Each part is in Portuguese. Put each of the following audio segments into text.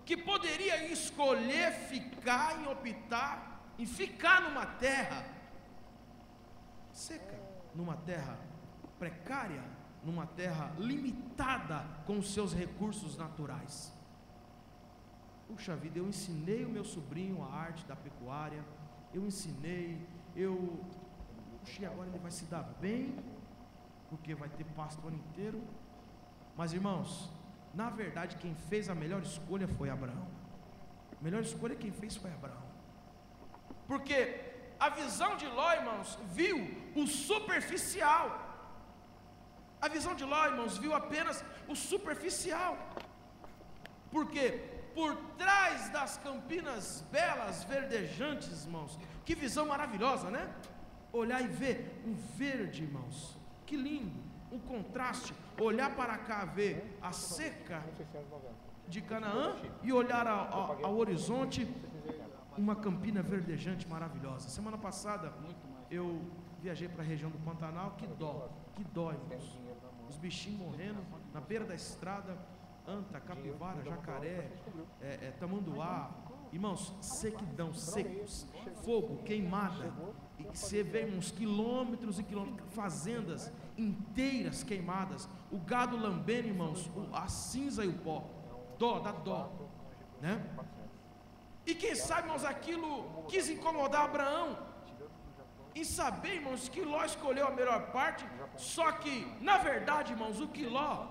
que poderia escolher ficar em optar em ficar numa terra seca, numa terra precária, numa terra limitada com os seus recursos naturais. Puxa vida, eu ensinei o meu sobrinho a arte da pecuária, puxa, agora ele vai se dar bem, porque vai ter pasto o ano inteiro. Mas irmãos, na verdade quem fez a melhor escolha foi Abraão. A melhor escolha quem fez foi Abraão, porque a visão de Ló, irmãos, viu o superficial. A visão de Ló, irmãos, viu apenas o superficial, porque por trás das campinas belas, verdejantes, irmãos, que visão maravilhosa, né? Olhar e ver um verde, irmãos, que lindo, um contraste. Olhar para cá, ver a seca de Canaã e olhar ao horizonte, uma campina verdejante maravilhosa. Semana passada eu viajei para a região do Pantanal. Que dó, irmãos, os bichinhos morrendo na beira da estrada, anta, capivara, jacaré, tamanduá, irmãos, sequidão, secos, fogo, queimada, e que você vê, irmãos, quilômetros e quilômetros, fazendas inteiras queimadas, o gado lambendo, irmãos, a cinza e o pó. Dá dó, né? E quem sabe, irmãos, aquilo quis incomodar Abraão, em saber, irmãos, que Ló escolheu a melhor parte. Só que, na verdade, irmãos, o que Ló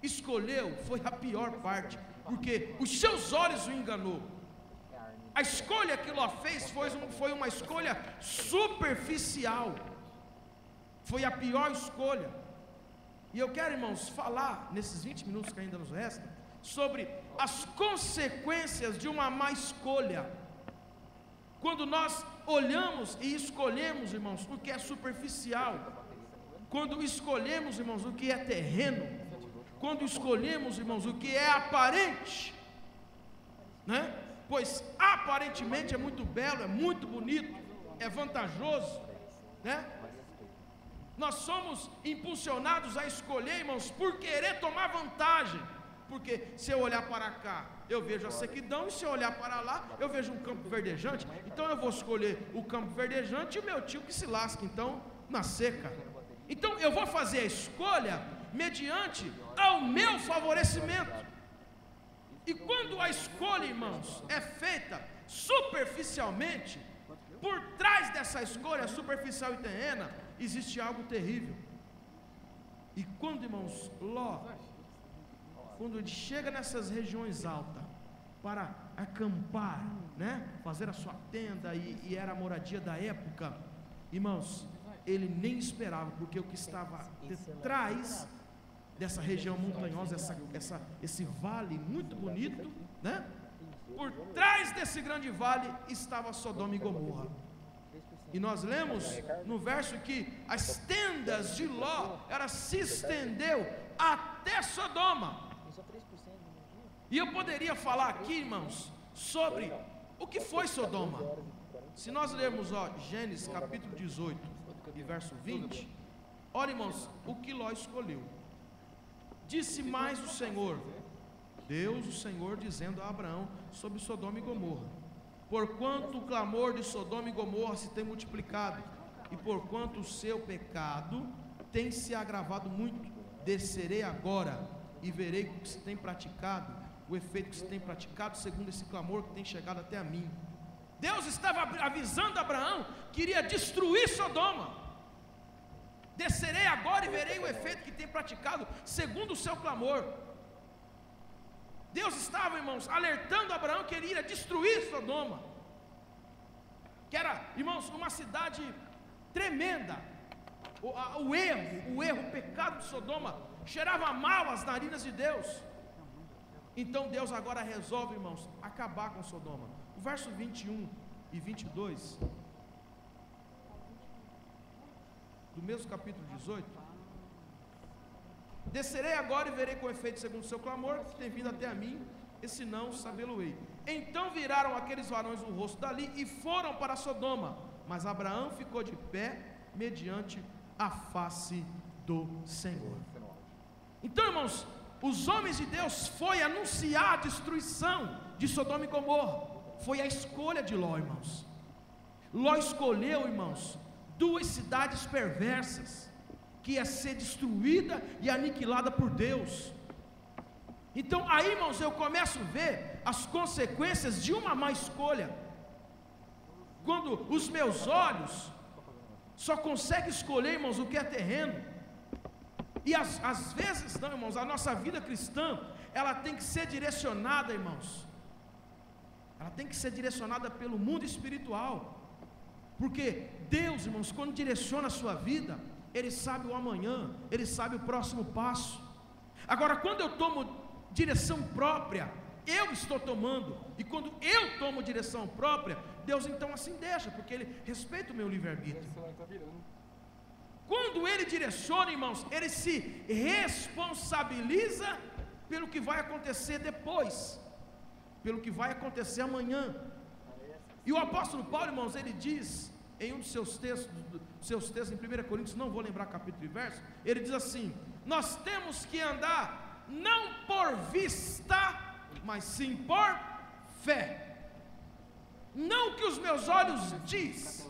escolheu foi a pior parte, porque os seus olhos o enganou. A escolha que Ló fez foi uma escolha superficial, foi a pior escolha. E eu quero, irmãos, falar nesses 20 minutos que ainda nos restam sobre as consequências de uma má escolha. Quando nós olhamos e escolhemos, irmãos, o que é superficial, quando escolhemos, irmãos, o que é terreno, quando escolhemos, irmãos, o que é aparente, né? Pois aparentemente é muito belo, é muito bonito, é vantajoso, né? Nós somos impulsionados a escolher, irmãos, por querer tomar vantagem, porque se eu olhar para cá, eu vejo a sequidão, e se eu olhar para lá, eu vejo um campo verdejante. Então eu vou escolher o campo verdejante e o meu tio que se lasca, então, na seca. Então eu vou fazer a escolha mediante ao meu favorecimento. E quando a escolha, irmãos, é feita superficialmente, por trás dessa escolha superficial e terrena, existe algo terrível. E quando, irmãos, Ló, quando ele chega nessas regiões altas para acampar, né, fazer a sua tenda, e era a moradia da época, irmãos, ele nem esperava, porque o que estava detrás dessa região montanhosa, esse vale muito bonito, né? Por trás desse grande vale estava Sodoma e Gomorra. E nós lemos no verso que as tendas de Ló, ela se estendeu até Sodoma. E eu poderia falar aqui, irmãos, sobre o que foi Sodoma. Se nós lermos, Gênesis capítulo 18 e verso 20, olha, irmãos, o que Ló escolheu. Disse mais o Senhor, Deus o Senhor, dizendo a Abraão sobre Sodoma e Gomorra: porquanto o clamor de Sodoma e Gomorra se tem multiplicado, e porquanto o seu pecado tem se agravado muito, descerei agora e verei o que se tem praticado, o efeito que se tem praticado, segundo esse clamor que tem chegado até a mim. Deus estava avisando a Abraão que iria destruir Sodoma. Descerei agora e verei o efeito que tem praticado, segundo o seu clamor. Deus estava, irmãos, alertando Abraão que ele iria destruir Sodoma, que era, irmãos, uma cidade tremenda. O erro, o pecado de Sodoma cheirava mal às narinas de Deus. Então Deus agora resolve, irmãos, acabar com Sodoma. O verso 21 e 22 do mesmo capítulo 18: descerei agora e verei com efeito segundo o seu clamor que tem vindo até a mim, e se não, sabê-lo-ei. Então viraram aqueles varões o rosto dali e foram para Sodoma, mas Abraão ficou de pé mediante a face do Senhor. Então, irmãos, os homens de Deus foi anunciar a destruição de Sodoma e Gomorra. Foi a escolha de Ló, irmãos. Ló escolheu, irmãos, duas cidades perversas, que ia ser destruída e aniquilada por Deus. Então aí, irmãos, eu começo a ver as consequências de uma má escolha. Quando os meus olhos só conseguem escolher, irmãos, o que é terreno. E às vezes, não, irmãos, a nossa vida cristã, ela tem que ser direcionada, irmãos. Ela tem que ser direcionada pelo mundo espiritual. Porque Deus, irmãos, quando direciona a sua vida, Ele sabe o amanhã, Ele sabe o próximo passo. Agora, quando eu tomo direção própria, eu estou tomando, e quando eu tomo direção própria, Deus então assim deixa, porque Ele respeita o meu livre-arbítrio. Quando Ele direciona, irmãos, Ele se responsabiliza pelo que vai acontecer depois, pelo que vai acontecer amanhã. E o apóstolo Paulo, irmãos, ele diz em um dos seus textos em 1 Coríntios, não vou lembrar capítulo e verso, ele diz assim: nós temos que andar não por vista, mas sim por fé. Não que os meus olhos diz,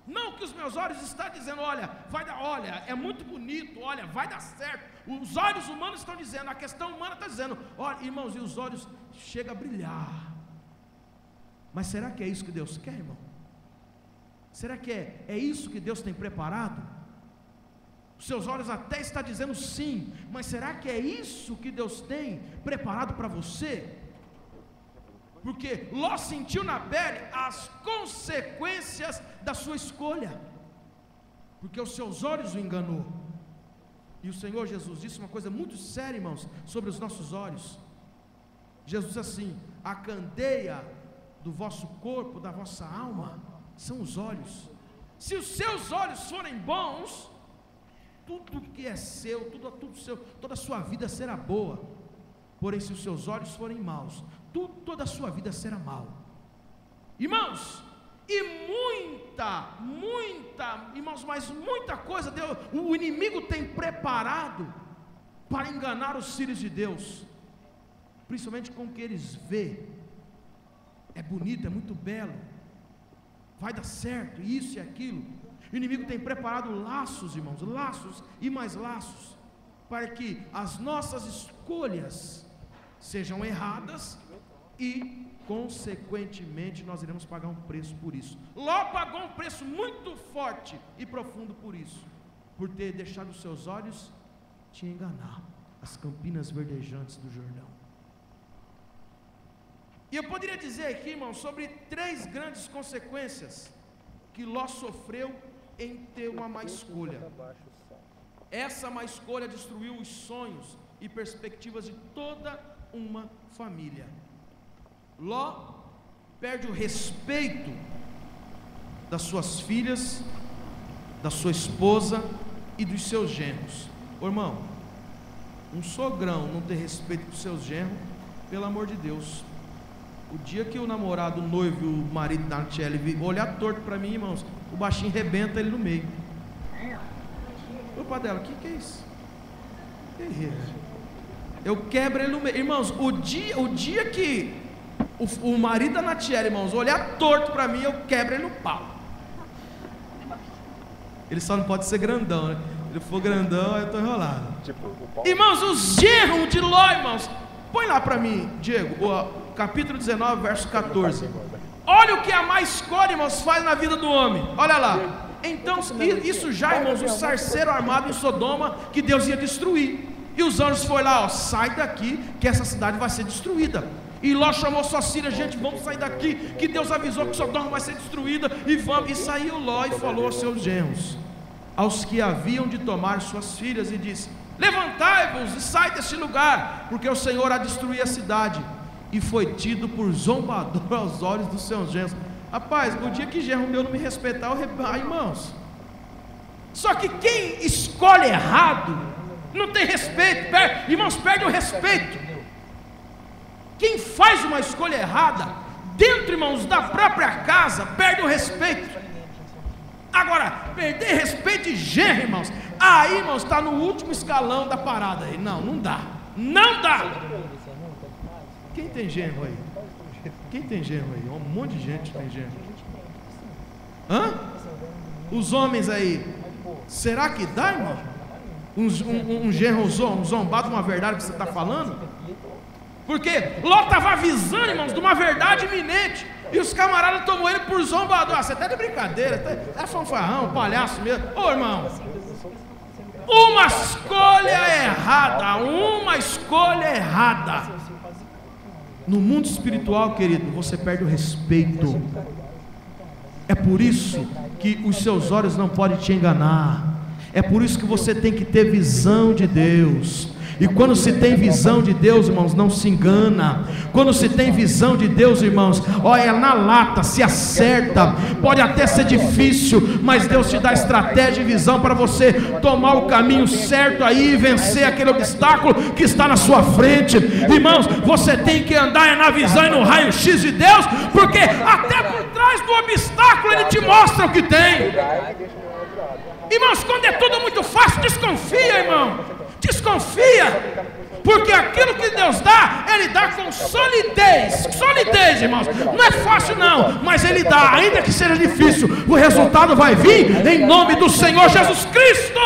não que os meus olhos estão dizendo, olha, vai dar, olha, é muito bonito, olha, vai dar certo. Os olhos humanos estão dizendo, a questão humana está dizendo, olha, irmãos, e os olhos chegam a brilhar. Mas será que é isso que Deus quer, irmão? Será que é isso que Deus tem preparado? Os seus olhos até estão dizendo sim, mas será que é isso que Deus tem preparado para você? Porque Ló sentiu na pele as consequências da sua escolha, porque os seus olhos o enganou. E o Senhor Jesus disse uma coisa muito séria, irmãos, sobre os nossos olhos. Jesus disse assim: a candeia do vosso corpo, da vossa alma, são os olhos. Se os seus olhos forem bons, tudo que é seu, tudo seu, toda a sua vida será boa. Porém, se os seus olhos forem maus, toda a sua vida será mal. Irmãos, e irmãos, mas muita coisa o inimigo tem preparado para enganar os filhos de Deus, principalmente com o que eles vê. É bonito, é muito belo, vai dar certo, isso e aquilo. O inimigo tem preparado laços, irmãos, laços e mais laços, para que as nossas escolhas sejam erradas e, consequentemente, nós iremos pagar um preço por isso. Ló pagou um preço muito forte e profundo por isso, por ter deixado os seus olhos te enganar, as campinas verdejantes do Jordão. E eu poderia dizer aqui, irmão, sobre 3 grandes consequências que Ló sofreu em ter uma má escolha. Essa má escolha destruiu os sonhos e perspectivas de toda uma família. Ló perde o respeito das suas filhas, da sua esposa e dos seus genros. Ô irmão, um sogrão não ter respeito dos seus genros, pelo amor de Deus. O dia que o namorado, o noivo, o marido da Michele olhar torto para mim, irmãos, o baixinho rebenta ele no meio. Opa dela, o que é isso? Eu quebro ele no meio. Irmãos, o dia que o marido da Natiele, irmãos, olhar torto para mim, eu quebro ele no pau. Ele só não pode ser grandão, né? Se ele for grandão, eu estou enrolado. Irmãos, os genros de Ló, irmãos, põe lá para mim, Diego, capítulo 19, verso 14. Olha o que a má escolha, irmãos, faz na vida do homem. Olha lá. Então, isso já, irmãos, o sarceiro armado em Sodoma, que Deus ia destruir. E os anjos foram lá, ó, sai daqui, que essa cidade vai ser destruída. E Ló chamou suas filhas, gente, vamos sair daqui, que Deus avisou que Sodoma vai ser destruída, e vamos. E saiu Ló e falou aos seus genros, aos que haviam de tomar suas filhas, e disse: levantai-vos e sai deste lugar, porque o Senhor há destruir a cidade. E foi tido por zombador aos olhos dos seus genros. Rapaz, o dia que genro meu não me respeitar, irmãos. Só que quem escolhe errado não tem respeito, irmãos, perde o respeito. Quem faz uma escolha errada dentro, irmãos, da própria casa, perde o respeito. Agora, perder respeito de genro, irmãos, aí, irmãos, está no último escalão da parada aí. Não dá. Não dá. Quem tem genro aí? Quem tem genro aí? Um monte de gente tem genro. Hã? Os homens aí. Será que dá, irmão? Um genro um zombado de uma verdade que você está falando? Porque Ló estava avisando, irmãos, de uma verdade iminente. E os camaradas tomou ele por zombador. Você está de brincadeira, é fanfarrão, palhaço mesmo. Ô irmão, uma escolha errada, no mundo espiritual, querido, você perde o respeito. É por isso que os seus olhos não podem te enganar. É por isso que você tem que ter visão de Deus. E quando se tem visão de Deus, irmãos, não se engana. Quando se tem visão de Deus, irmãos, olha na lata, se acerta. Pode até ser difícil, mas Deus te dá estratégia e visão para você tomar o caminho certo aí e vencer aquele obstáculo que está na sua frente. Irmãos, você tem que andar na visão e no raio-x de Deus, porque até por trás do obstáculo Ele te mostra o que tem. Irmãos, quando é tudo muito fácil, desconfia, irmão. Desconfia, porque aquilo que Deus dá, Ele dá com solidez, irmãos, não é fácil não, mas Ele dá, ainda que seja difícil, o resultado vai vir, em nome do Senhor Jesus Cristo.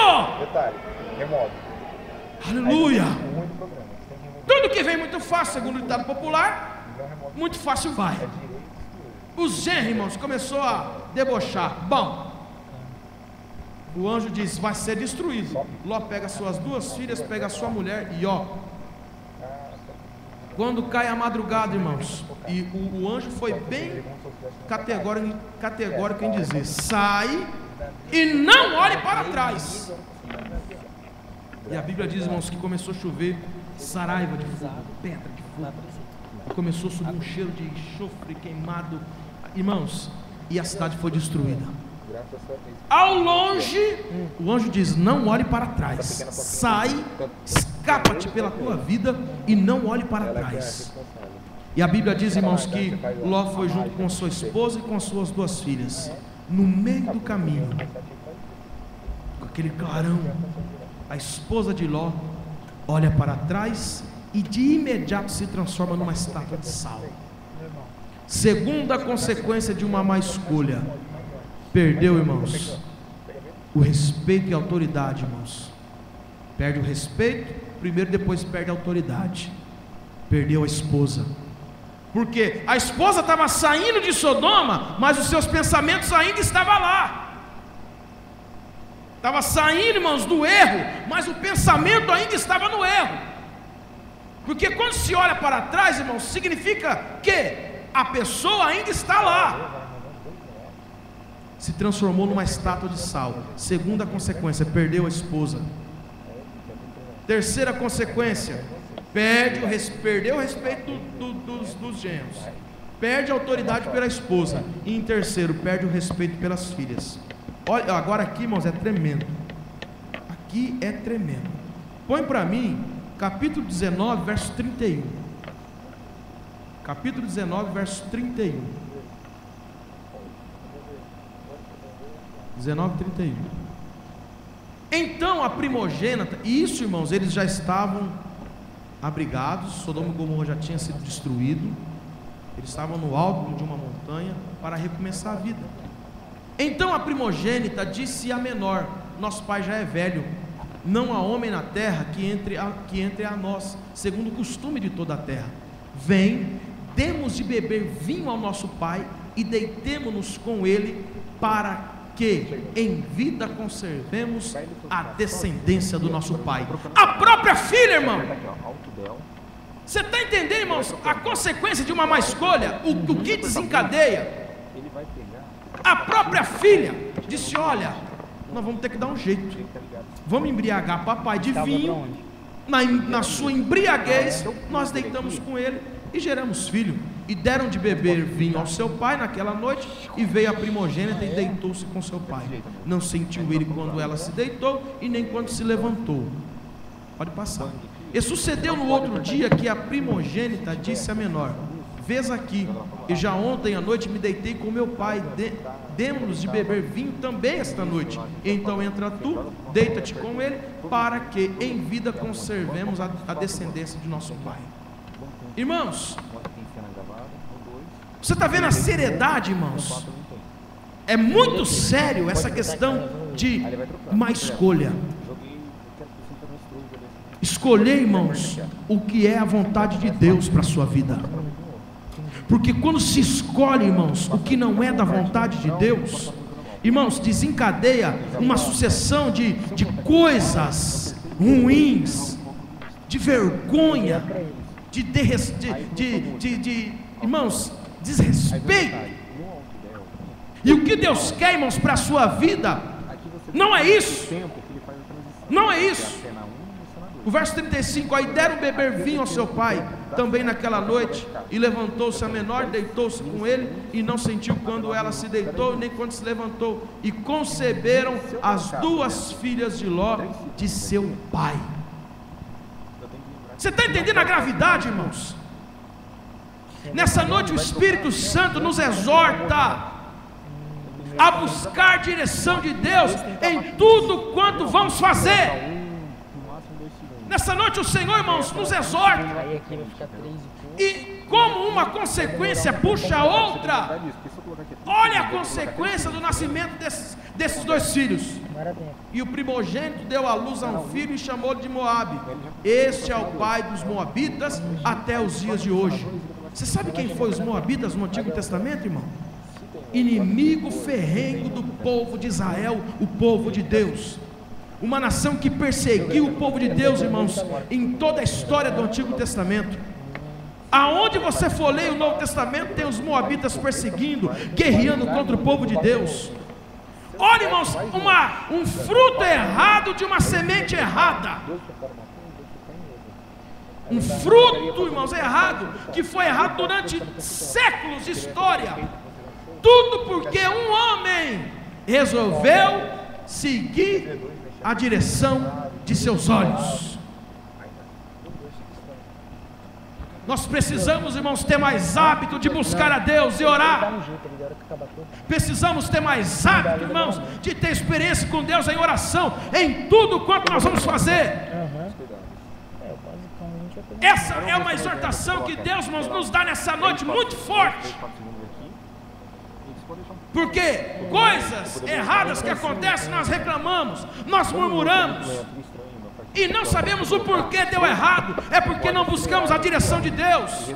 Aleluia. Tudo que vem muito fácil, segundo o ditado popular, muito fácil vai. Os genros, irmãos, começou a debochar. Bom, o anjo diz: vai ser destruído. Ló pega suas duas filhas, pega a sua mulher e quando cai a madrugada, irmãos, e o anjo foi bem categórico em dizer: sai e não olhe para trás. E a Bíblia diz, irmãos, que começou a chover saraiva de fogo, pedra de fogo, começou a subir um cheiro de enxofre queimado, irmãos, e a cidade foi destruída. Ao longe, o anjo diz: não olhe para trás, sai, escapa-te pela tua vida e não olhe para trás. E a Bíblia diz, irmãos, que Ló foi junto com sua esposa e com as suas duas filhas. No meio do caminho, com aquele clarão, a esposa de Ló olha para trás e de imediato se transforma numa estátua de sal. Segunda consequência de uma má escolha: perdeu, irmãos, o respeito e a autoridade, irmãos. Perde o respeito primeiro, depois perde a autoridade. Perdeu a esposa, porque a esposa estava saindo de Sodoma, mas os seus pensamentos ainda estavam lá. Estava saindo, irmãos, do erro, mas o pensamento ainda estava no erro. Porque quando se olha para trás, irmãos, significa que a pessoa ainda está lá. Se transformou numa estátua de sal. Segunda consequência: perdeu a esposa. Terceira consequência: perdeu o respeito dos genros, perde a autoridade pela esposa. E em terceiro, perde o respeito pelas filhas. Olha, agora aqui, irmãos, é tremendo. Aqui é tremendo. Põe para mim capítulo 19, verso 31. Capítulo 19, verso 31. 19:31. Então a primogênita, e isso, irmãos, eles já estavam abrigados. Sodoma e Gomorra já tinha sido destruído. Eles estavam no alto de uma montanha para recomeçar a vida. Então a primogênita disse à menor: nosso pai já é velho, não há homem na terra que entre a nós, segundo o costume de toda a terra. Vem, demos de beber vinho ao nosso pai e deitemo-nos com ele, para que em vida conservemos a descendência do nosso pai. A própria filha, irmão. Você está entendendo, irmãos, a consequência de uma má escolha? O que desencadeia? A própria filha disse: olha, nós vamos ter que dar um jeito, vamos embriagar papai de vinho. Na sua embriaguez, nós deitamos com ele e geramos filho. E deram de beber vinho ao seu pai naquela noite, e veio a primogênita e deitou-se com seu pai. Não sentiu ele quando ela se deitou, e nem quando se levantou. Pode passar. E sucedeu no outro dia que a primogênita disse à menor: vês aqui, e já ontem à noite me deitei com meu pai, demos-nos de beber vinho também esta noite. Então entra tu, deita-te com ele, para que em vida conservemos a descendência de nosso pai. Irmãos, você está vendo a seriedade, irmãos? É muito sério essa questão de uma escolha. Escolher, irmãos, o que é a vontade de Deus para a sua vida. Porque quando se escolhe, irmãos, o que não é da vontade de Deus, irmãos, desencadeia uma sucessão de coisas ruins, de vergonha, irmãos, desrespeito. E o que Deus quer, irmãos, para a sua vida, não é isso. Não é isso. O verso 35, aí deram beber vinho ao seu pai, também naquela noite, e levantou-se a menor, deitou-se com ele, e não sentiu quando ela se deitou, nem quando se levantou, e conceberam as duas filhas de Ló, de seu pai. Você está entendendo a gravidade, irmãos? Nessa noite o Espírito Santo nos exorta a buscar direção de Deus em tudo quanto vamos fazer. Nessa noite o Senhor, irmãos, nos exorta, e como uma consequência puxa a outra. Olha a consequência do nascimento desses dois filhos. E o primogênito deu à luz a um filho e chamou-lhe de Moabe. Este é o pai dos moabitas até os dias de hoje. Você sabe quem foi os moabitas no Antigo Testamento, irmão? Inimigo ferrenho do povo de Israel, o povo de Deus. Uma nação que perseguiu o povo de Deus, irmãos, em toda a história do Antigo Testamento. Aonde você for ler o Novo Testamento, tem os moabitas perseguindo, guerreando contra o povo de Deus. Olha, irmãos, um fruto errado de uma semente errada. Um fruto, irmãos, errado, que foi errado durante séculos de história. Tudo porque um homem resolveu seguir a direção de seus olhos. Nós precisamos, irmãos, ter mais hábito de buscar a Deus e orar. Precisamos ter mais hábito, irmãos, de ter experiência com Deus em oração, em tudo quanto nós vamos fazer. Essa é uma exortação que Deus, irmãos, nos dá nessa noite muito forte. Porque coisas erradas que acontecem, nós reclamamos, nós murmuramos, e não sabemos o porquê deu errado. É porque não buscamos a direção de Deus.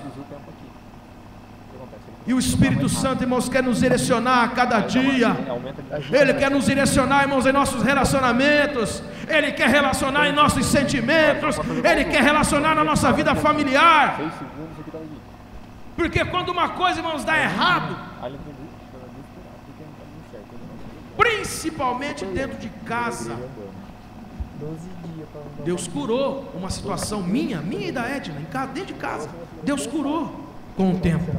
E o Espírito Santo, irmãos, quer nos direcionar a cada dia. Ele quer nos direcionar, irmãos, em nossos relacionamentos. Ele quer relacionar em nossos sentimentos. Ele quer relacionar na nossa vida familiar. Porque quando uma coisa, irmãos, dá errado, principalmente dentro de casa, Deus curou uma situação minha e da Edna, dentro de casa. Deus curou com o tempo.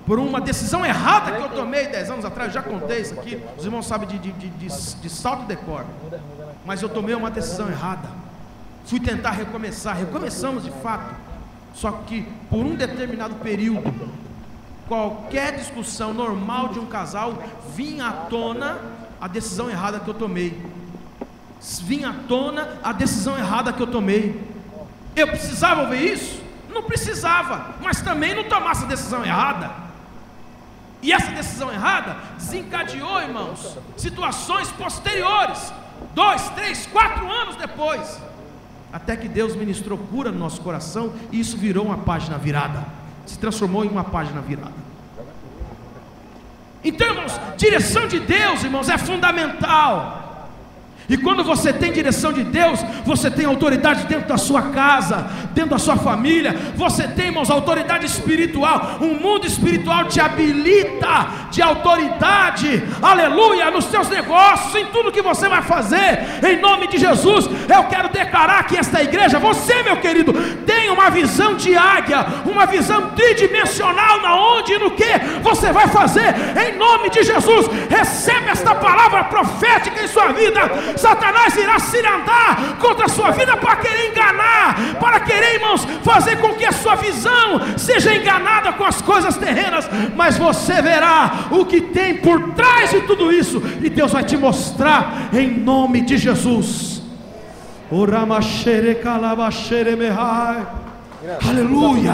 Por uma decisão errada que eu tomei 10 anos atrás, já contei isso aqui, os irmãos sabem de salto e decor. Mas eu tomei uma decisão errada. Fui tentar recomeçar, recomeçamos de fato. Só que por um determinado período, qualquer discussão normal de um casal vinha à tona a decisão errada que eu tomei. Vinha à tona a decisão errada que eu tomei. Eu precisava ouvir isso? Não precisava, mas também não tomasse a decisão errada. E essa decisão errada desencadeou, irmãos, situações posteriores, 2, 3, 4 anos depois, até que Deus ministrou cura no nosso coração, e isso virou uma página virada, se transformou em uma página virada. Então, irmãos, direção de Deus, irmãos, é fundamental. E quando você tem direção de Deus, você tem autoridade dentro da sua casa, dentro da sua família. Você tem, irmãos, autoridade espiritual. O mundo espiritual te habilita de autoridade, aleluia, nos seus negócios, em tudo que você vai fazer. Em nome de Jesus, eu quero declarar que esta igreja, você, meu querido, tem uma visão de águia, uma visão tridimensional na onde e no que você vai fazer. Em nome de Jesus, recebe esta palavra profética em sua vida. Satanás irá se andar contra a sua vida para querer enganar, para querer, irmãos, fazer com que a sua visão seja enganada com as coisas terrenas, mas você verá o que tem por trás de tudo isso, e Deus vai te mostrar em nome de Jesus. Aleluia.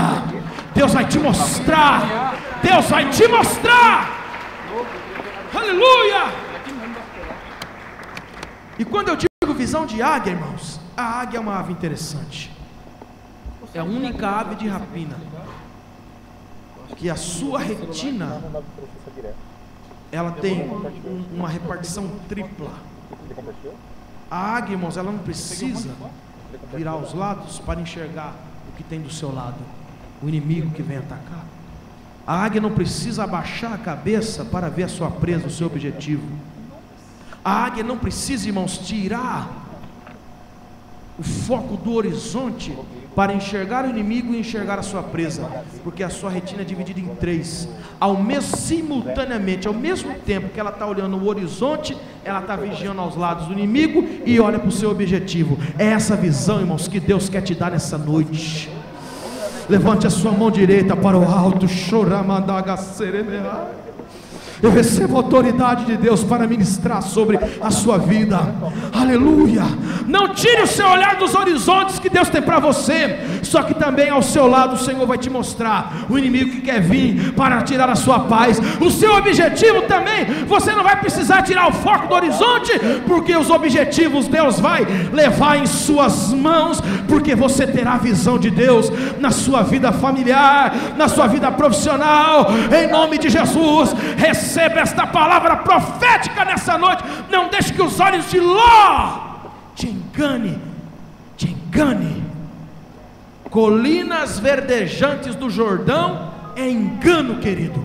Deus vai te mostrar. Deus vai te mostrar. Aleluia. E quando eu digo visão de águia, irmãos, a águia é uma ave interessante. É a única ave de rapina que a sua retina, ela tem uma repartição tripla. A águia, irmãos, ela não precisa virar aos lados para enxergar o que tem do seu lado, o inimigo que vem atacar. A águia não precisa abaixar a cabeça para ver a sua presa, o seu objetivo. A águia não precisa, irmãos, tirar o foco do horizonte para enxergar o inimigo e enxergar a sua presa, porque a sua retina é dividida em três, simultaneamente, ao mesmo tempo que ela está olhando o horizonte, ela está vigiando aos lados do inimigo e olha para o seu objetivo. É essa visão, irmãos, que Deus quer te dar nessa noite. Levante a sua mão direita para o alto. Eu recebo a autoridade de Deus para ministrar sobre a sua vida. Aleluia. Não tire o seu olhar dos horizontes que Deus tem para você. Só que também ao seu lado o Senhor vai te mostrar o inimigo que quer vir para tirar a sua paz. O seu objetivo também, você não vai precisar tirar o foco do horizonte, porque os objetivos Deus vai levar em suas mãos, porque você terá a visão de Deus na sua vida familiar, na sua vida profissional. Em nome de Jesus, receba esta palavra profética nessa noite. Não deixe que os olhos de Ló te engane. Colinas verdejantes do Jordão é engano, querido.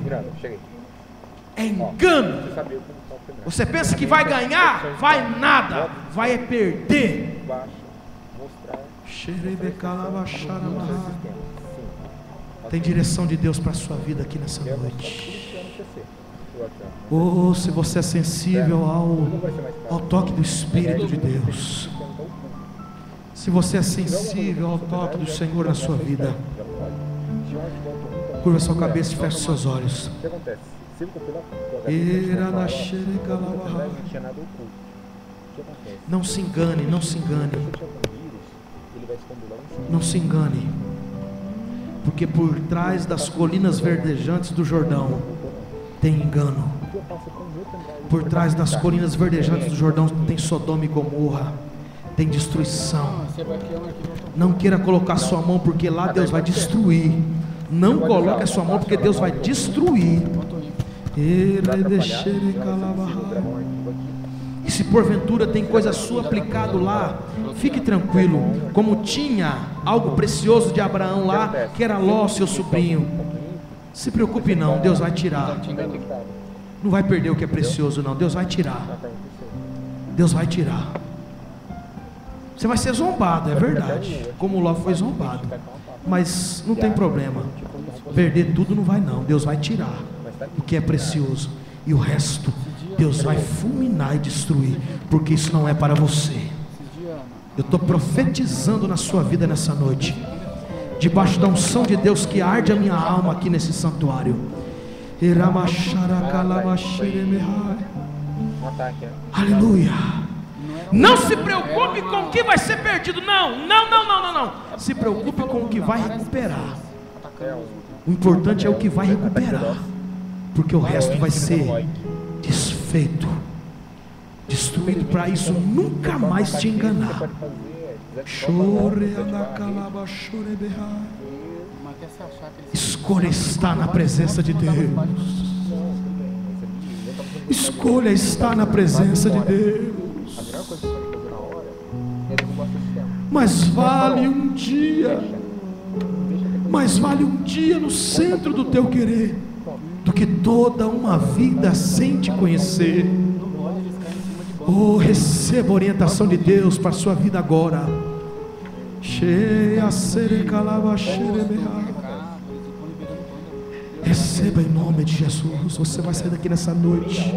É engano. Você pensa que vai ganhar? Vai nada, vai perder. Tem direção de Deus para a sua vida aqui nessa noite. Oh, se você é sensível ao toque do Espírito de Deus, se você é sensível ao toque do Senhor na sua vida, curva sua cabeça e feche seus olhos. Não se engane, não se engane. Não se engane, porque por trás das colinas verdejantes do Jordão tem engano. Por trás das colinas verdejantes do Jordão tem Sodoma e Gomorra, tem destruição. Não queira colocar sua mão, porque lá Deus vai destruir. Não coloque a sua mão, porque Deus vai destruir. E se porventura tem coisa sua aplicado lá, fique tranquilo, como tinha algo precioso de Abraão lá, que era Ló, seu sobrinho. Se preocupe não, Deus vai tirar. Não vai perder o que é precioso não, Deus vai tirar. Deus vai tirar. Você vai ser zombado, é verdade, como Ló foi zombado, mas não tem problema. Perder tudo não vai não, Deus vai tirar o que é precioso, e o resto Deus vai fulminar e destruir, porque isso não é para você. Eu estou profetizando na sua vida nessa noite, debaixo da unção de Deus que arde a minha alma aqui nesse santuário. Aleluia. Não se preocupe com o que vai ser perdido. Não. Se preocupe com o que vai recuperar. O importante é o que vai recuperar, porque o resto vai ser desfeito, destruído, para isso nunca mais te enganar. Escolha estar na presença de Deus. Escolha estar na presença de Deus. Mas vale um dia no centro do teu querer, do que toda uma vida sem te conhecer. Oh, receba a orientação de Deus para a sua vida agora. Receba em nome de Jesus. Você vai sair daqui nessa noite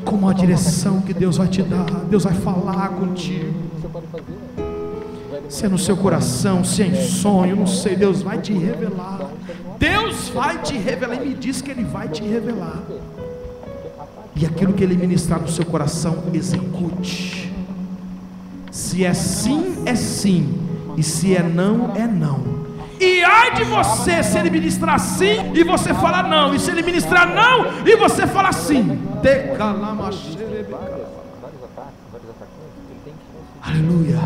com uma direção que Deus vai te dar. Deus vai falar contigo. Se é no seu coração, se é em sonho, não sei, Deus vai te revelar. Deus vai te revelar, e me diz que Ele vai te revelar. E aquilo que Ele ministrar no seu coração, execute. Se é sim, é sim, e se é não, é não. E ai de você se Ele ministrar sim e você falar não, e se Ele ministrar não e você falar sim. Aleluia.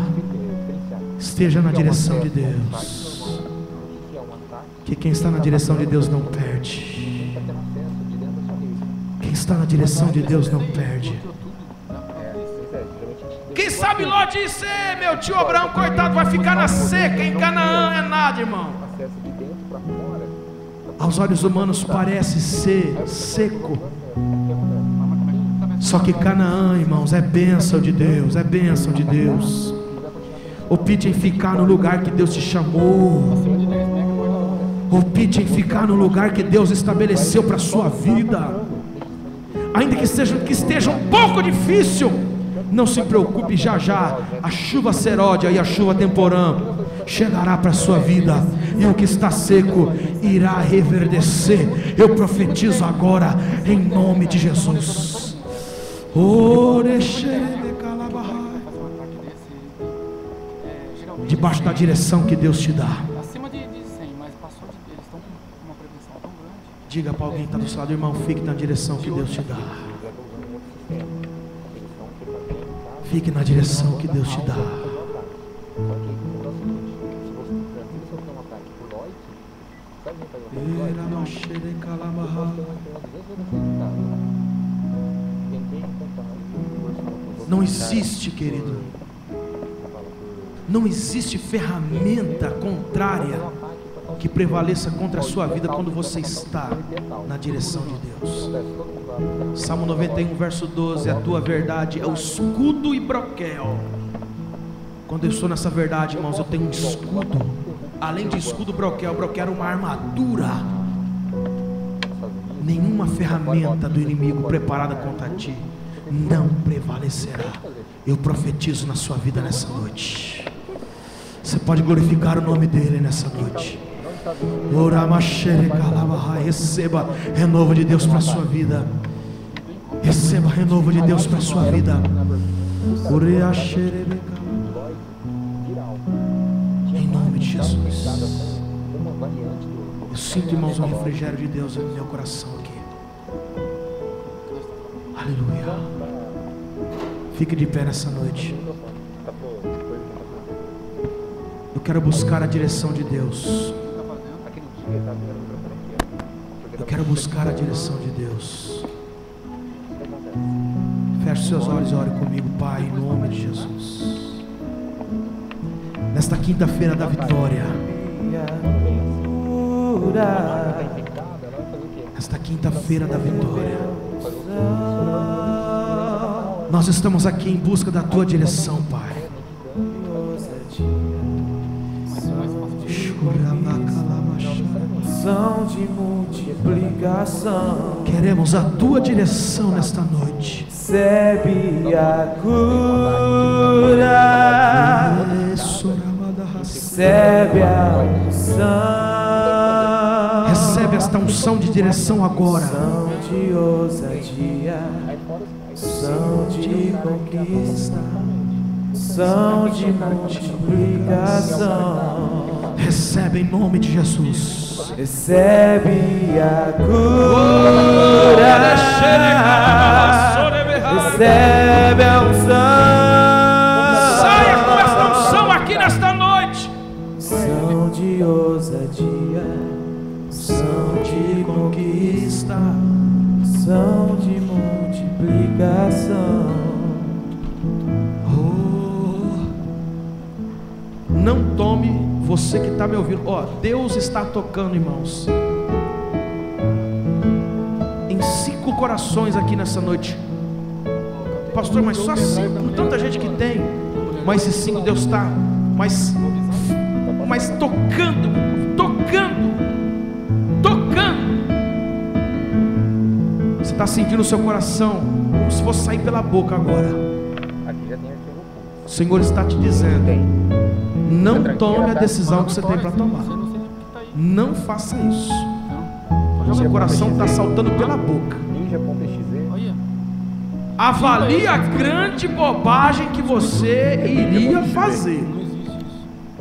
Esteja na direção de Deus, que quem está na direção de Deus não perde. Quem está na direção de Deus não perde. Quem sabe Ló disse: meu tio Abraão, coitado, vai ficar na seca, em Canaã é nada, irmão. Aos olhos humanos parece ser seco, só que Canaã, irmãos, é bênção de Deus, é bênção de Deus. Opte em ficar no lugar que Deus te chamou. Opte em ficar no lugar que Deus estabeleceu para a sua vida. Ainda que esteja um pouco difícil, não se preocupe, já já a chuva seródia e a chuva temporã chegará para a sua vida, e o que está seco irá reverdecer. Eu profetizo agora em nome de Jesus. Debaixo da direção que Deus te dá. Acima de 100, mas passou de eles estão com uma prevenção tão grande. Diga para alguém que está do seu lado: irmão, fique na direção que Deus te dá. Fique na direção que Deus te dá. Não existe, querido, não existe ferramenta contrária que prevaleça contra a sua vida quando você está na direção de Deus. Salmo 91, verso 12: a tua verdade é o escudo e broquel. Quando eu estou nessa verdade, irmãos, eu tenho um escudo. Além de escudo, broquel era uma armadura. Nenhuma ferramenta do inimigo preparada contra ti não prevalecerá. Eu profetizo na sua vida nessa noite. Você pode glorificar o nome dele nessa noite. Receba renovo de Deus para a sua vida. Receba renovo de Deus para a sua vida. Em nome de Jesus. Eu sinto, irmãos, um refrigério de Deus no meu coração aqui. Aleluia. Fique de pé nessa noite. Eu quero buscar a direção de Deus. Eu quero buscar a direção de Deus. Feche seus olhos e ore comigo, Pai, em nome de Jesus. Nesta quinta-feira da vitória, nesta quinta-feira da vitória, nós estamos aqui em busca da Tua direção, Pai. De multiplicação, queremos a Tua direção nesta noite. Recebe a cura, recebe a unção, recebe esta unção de direção agora. Unção de ousadia, unção de conquista, unção de multiplicação. Recebe em nome de Jesus. Recebe a cura, recebe a unção. Saia com esta unção aqui nesta noite. Unção de ousadia, unção de conquista, unção de multiplicação. Não tome, você que está me ouvindo, Deus está tocando, irmãos, em 5 corações aqui nessa noite. Pastor, mas só 5, com tanta gente que tem, mas esses 5 Deus está mas tocando. Você está sentindo o seu coração como se fosse sair pela boca agora. O Senhor está te dizendo: Não tome a decisão que você tem para tomar. Você não sei o que tá aí. Não faça isso. Não. Seu coração está saltando pela boca. Ninja.exe. Olha. Avalie a grande bobagem que você iria fazer. Não existe isso.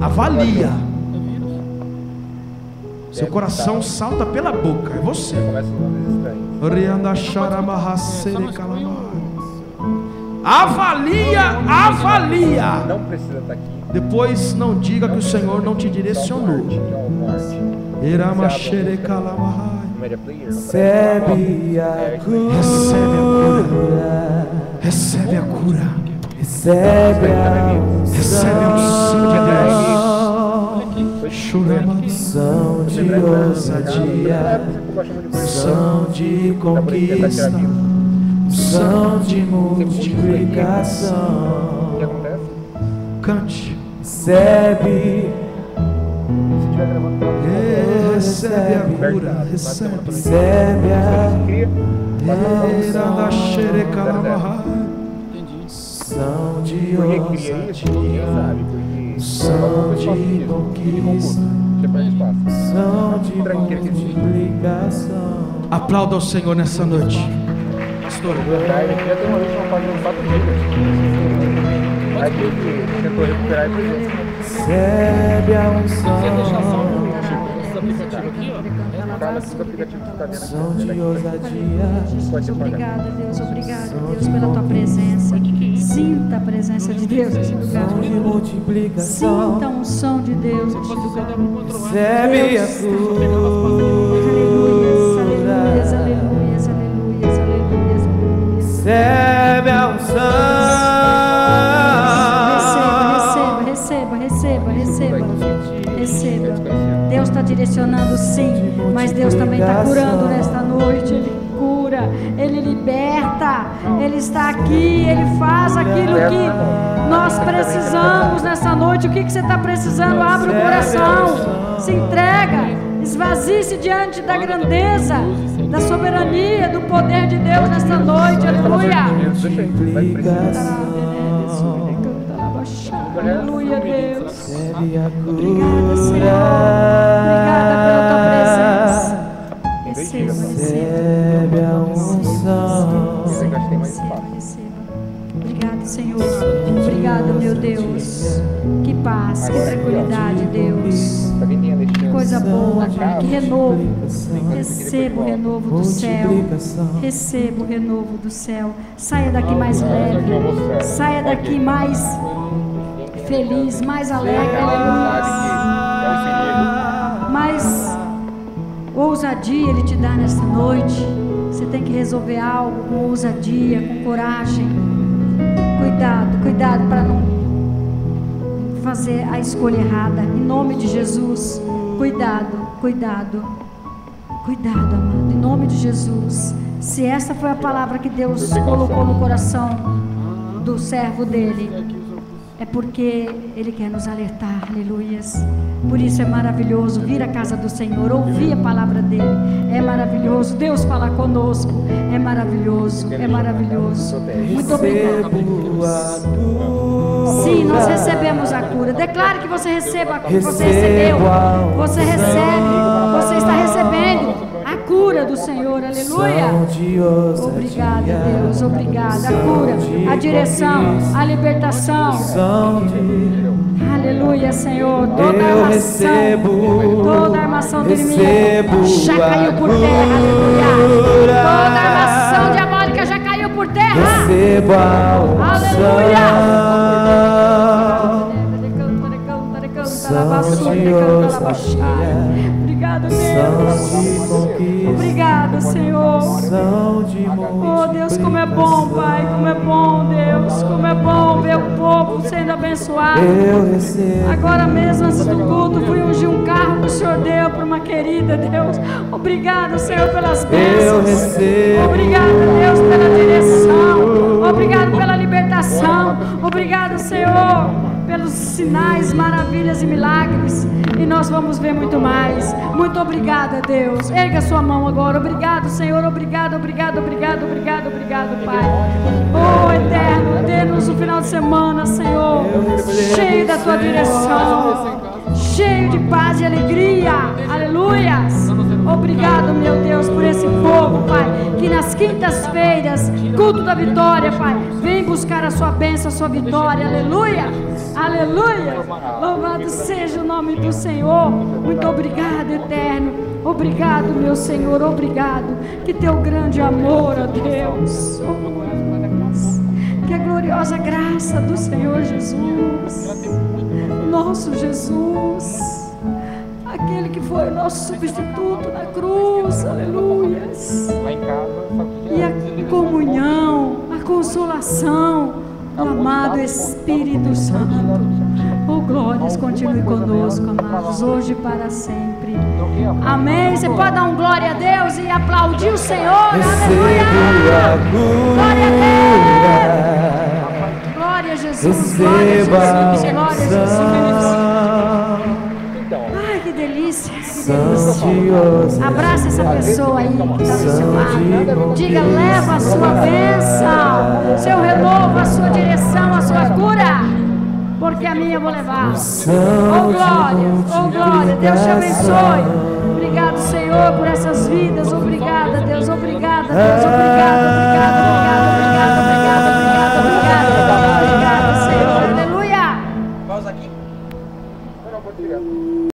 Avalia. É vírus. Seu coração salta pela boca. É você. Começa os nomes estranhos. Rianda Sharamahasere Kalamah. Avalia. Não precisa estar aqui. Depois não diga que o Senhor não te direcionou. Iramachere Kalamah. Recebe a cura. Recebe a cura. Recebe a Recebe a unção de Deus. unção de ousadia, unção de conquista, unção de multiplicação. O que acontece? Cante. Recebe, Se estiver gravando, Recebe a cura. Recebe. recebe a Irandachere Kalamah. Entendi. unção de Por que cria isso? Ninguém ousadia, sabe. Porque unção de conquista, você perde espaço. unção de multiplicação. Aplauda o Senhor nessa noite. Pastor. Ele aqui até uma vez uma página de 4 GB. Aí ele tentou recuperar e perdeu. Recebe a unção. Você deixar salvo esses aplicativos aqui, ó. Cada aplicativo que está vendo Unção de aqui. ousadia, Jesus, obrigada, Deus, obrigada, Deus, pela tua presença. Sinta a presença de Deus nesse lugar. unção de multiplicação. Sinta a unção de Deus neste lugar. Recebe a Aleluias, cura. aleluias, aleluias, aleluias, aleluias, aleluias. Recebe a unção. Receba, receba, receba, receba, receba. Deus está direcionando, sim, mas Deus também está curando nesta noite. Ele cura, Ele liberta, Ele está aqui, Ele faz aquilo que nós precisamos nessa noite. O que você está precisando? Abre o coração, se entrega, esvazie-se diante da grandeza, da soberania, do poder de Deus nesta noite. Aleluia. Aleluia, Deus. Recebe a Obrigada, Senhor. cura. Obrigada pela tua presença. Receba, Recebe a unção. receba. Obrigado, Senhor. Obrigado, meu Deus. Que paz, que tranquilidade, Deus. Que coisa boa, Pai. Que renovo. Receba o renovo do céu. Receba o renovo do céu. Saia daqui mais leve. Saia daqui mais feliz, mais alegre. Mais ousadia Ele te dá nesta noite. Você tem que resolver algo com ousadia, com coragem. Cuidado para não fazer a escolha errada. Em nome de Jesus, cuidado, amado. Em nome de Jesus. Se essa foi a palavra que Deus colocou no coração do servo dele, é porque Ele quer nos alertar, aleluias. Por isso é maravilhoso vir à casa do Senhor, ouvir a palavra dEle, é maravilhoso. Deus falar conosco, é maravilhoso. Muito obrigado. Sim, nós recebemos a cura. Declare que você receba, você recebeu, você recebe, você está recebendo a cura do Senhor, aleluia. Obrigada, Deus, obrigada. A cura, a direção, a libertação. Aleluia, Senhor. Toda a armação do inimigo já caiu por terra, aleluia. Toda a armação diabólica já caiu por terra. Obrigado, Deus. Obrigado, Senhor. Oh, Deus, como é bom, Pai. Como é bom, Deus. Como é bom ver o povo sendo abençoado. Agora mesmo, antes do culto, fui ungir um carro que o Senhor deu para uma querida, Deus. Obrigado, Senhor, pelas bênçãos. Obrigado, Deus, pela direção. Obrigado pela libertação. Obrigado, Senhor. pelos sinais, maravilhas e milagres. E nós vamos ver muito mais. Muito obrigada, Deus. Erga sua mão agora. Obrigado, Senhor. Obrigado, obrigado, obrigado, obrigado, obrigado, Pai. Oh, Eterno, dê-nos um final de semana, Senhor, cheio da tua direção, cheio de paz e alegria. Aleluias. Obrigado, meu Deus, por esse povo, Pai, que nas quintas-feiras, culto da vitória, Pai, vem buscar a sua bênção, a sua vitória. Aleluia. Aleluia. Louvado seja o nome do Senhor. Muito obrigado, Eterno. Obrigado, meu Senhor. Obrigado. Que teu grande amor, ó Deus, que a gloriosa graça do Senhor Jesus, nosso Jesus, aquele que foi o nosso substituto na cruz, aleluias, e a comunhão, a consolação do amado Espírito Santo. Oh, glórias, continue conosco, amados, hoje e para sempre. Amém. Você pode dar um glória a Deus e aplaudir o Senhor. Aleluia. Glória a Deus. Glória a Jesus. Glória a Jesus. Glória a Jesus. Ai, que delícia. Que delícia. Abraça essa pessoa aí que está do seu lado. Diga, leva a sua bênção, seu renovo, a sua direção, a sua cura. Porque a minha eu vou levar. Oh glória, oh glória. Deus te abençoe. Obrigado, Senhor, por essas vidas. Obrigada, Deus. Obrigada, Deus. Obrigada, obrigada, obrigada, obrigada, obrigada, obrigada, obrigada, Senhor. Aleluia. Pausa aqui. Não, pode ligar.